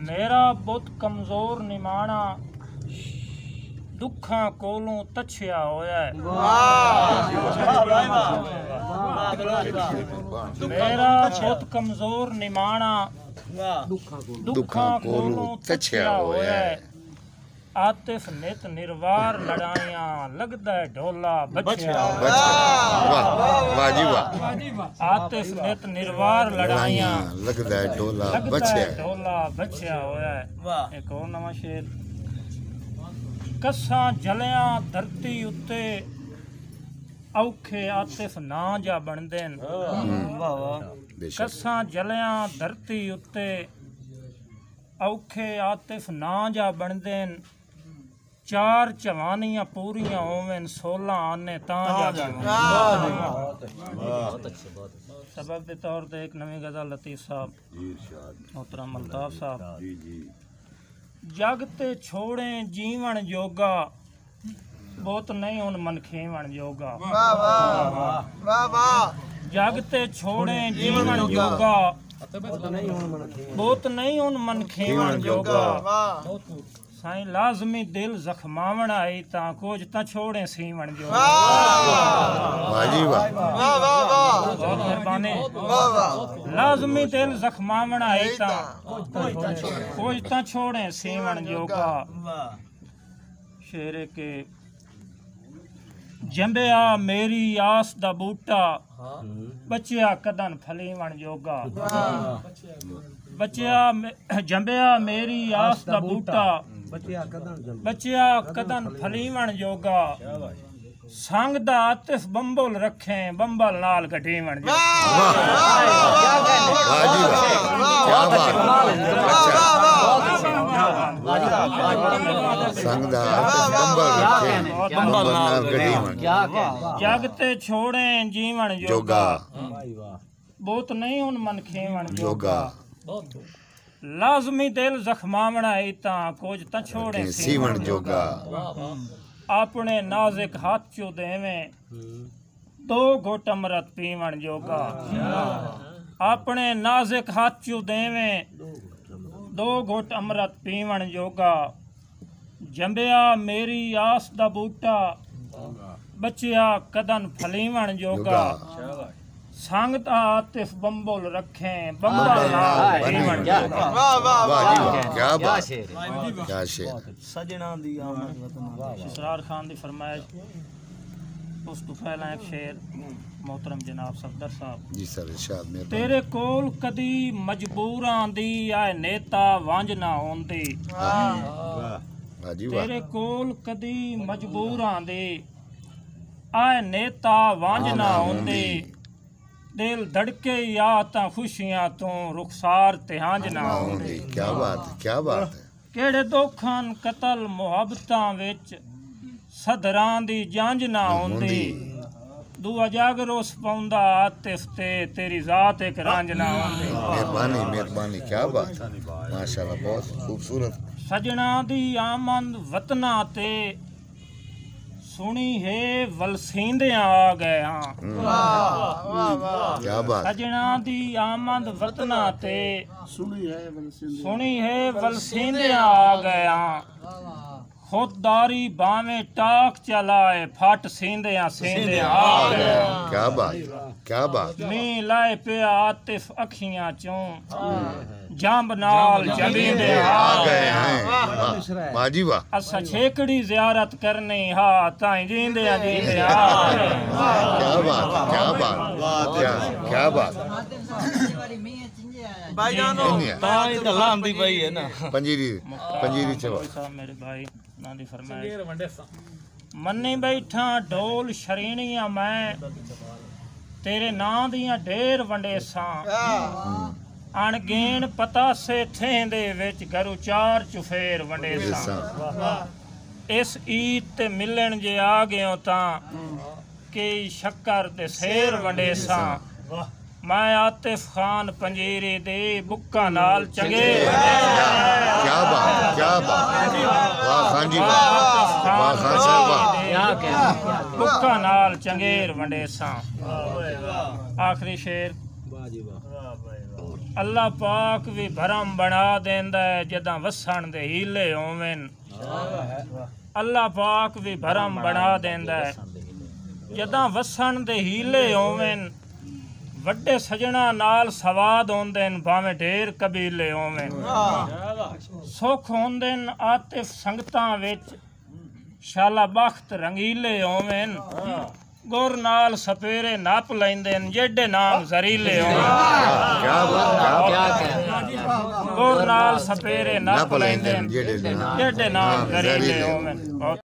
मेरा बुत कमजोर निमाना दुखा कोलों तछया होया है। मेरा बुत कमजोर निमाना दुखा कोलों तछया होया है। आतिफ नित निर्वार लड़ाइयां लगदा है ढोला बचया। आतिफ नित निर्वार लड़ाइयां लगदा है ढोला बचया होया है। एक और नवा शेर। कस्सां जलियां धरती उत्ते औखे आतिफ ना जा बनदे न। कस्सां जलियां धरती उत्ते औखे आतिफ ना जा बनदे न। चार जवानियां पूरियां होवेन 16 आने तां जा। सबक के तौर पे एक नवी गज़ल लतीफ़ साहब मोहतरम अल्ताफ़ साहब। जग ते छोड़े जीवन जोगा बहुत नहीं उन मन खेवन जोगा। जग ते छोड़े जीवन जोगा बहुत नहीं उन मन खेवन जोगा। साईं लाजमी दिल जख्मावण आई ता कुछ ता छोड़े सीवण जो। बहुत मेहरबानी। लाजमी दिल जख्मावण आई ता कुछ ता छोड़े सीवण जोगा। शेरे के जंबिया मेरी आस दा बूटा बचिया कदन फलीवण जोगा। बचिया जंबिया मेरी आस दा बूटा बचिया कदन फलीवण जोगा। संग दा आतिफ बंबल रखे बंबल नाल गठीवण जगते छोड़े जीवन जोगा बहुत नहीं उन मन खेवण जोगा। लाजमी दिल जख्मावण आई ता कुछ ता छोड़े सीवण जोगा। अपने नाजिक हाथ चो देवें 2 घोट अमृत पीवण जोगा। अपने नाजिक हाथ चो देवें 2 घोट अमृत पीवण जोगा। जंबिया मेरी आस दा बूटा बचिया कदन फलीवण जोगा। संग दा आतिफ बंबल रखे बंबल नाल क्या शेर। सजना दी इसरार खान दी फरमाइश। उस तो पहला एक शेर मोहतरम जनाब सफदर साहब जी सर इरशाद में। तेरे कोल कदी मजबूरां दी आए नेता वंज ना होंदी। तेरे कोल कदी मजबूरां दी आए नेता वंज ना होंदी। दिल धड़के या ता खुशियां तो रुखसार ते हंज ना होंदी। क्या बात है क्या बात है। केड़े दोखां कतल मुहब्बतां विच सदरां दी जंज ना होंदी। दुआ जाग रोस पाउंदा आतिफ ते तेरी जात एक रंज ना होंदी। मेहरबानी मेहरबानी क्या बात है माशाल्लाह बहुत खूबसूरत। सजना दी आमद वतना ते सुनी है वलसींदियां आ गए हाँ। क्या बात। सजना दी आमद वतना ते सुनी है वलसींदियां आ गए हाँ। खुददारी बावें टाक चलाए फट सींदियां सींदियां आ गए। क्या बात क्या बात। मीं लाए पे आतिफ अखियां चों जंब नाल जमींदे आ गए हैं। वाह जी वाह। असा छेकड़ी जियारत करनी हा ताई जींदे जींदे आ गए। क्या बात क्या बात क्या बात। भाई जानो ताई तो लांदी पई है ना। पंजीरी चवा साहब मेरे भाई ना दी फरमाइश। मन्नी बैठा ढोल शरीनियां मैं तेरे नां दियां ढेर वंडेसां। अणगेण पतासे थेंदे विच घरू 4 चुफेर वंडेसां। इस ईद ते मिलन जे आ गयो तां कई शक्कर ते सेर वंडेसां। मैं आतिफ खान पंजीरी दे बुक्का नाल चंगे। क्या बात वाह खान जी वाह खान साहब वाह। बुक्का नाल चंगेर वंडेसां। आखिरी शेर। अल्लाह पाक भी भरम बना देंदा है जदां वसन दे हीले होवेन अल्लाह पाक भी भरम बना देंदा है जदां वसन दे हीले होवेन वड्डे सजना नाल सवाद होंदे न भावें ढेर कबीले होवेन सुख होंदे न आतिफ संगतां विच शाला बख्त रंगीले होवेन गुर नाल सपेरे नप लैंदे न जेडे नाम जरीले होवेन क्या बात गुर नाल सपेरे नप लैंदे न जेडे नाम जरीले होवेन।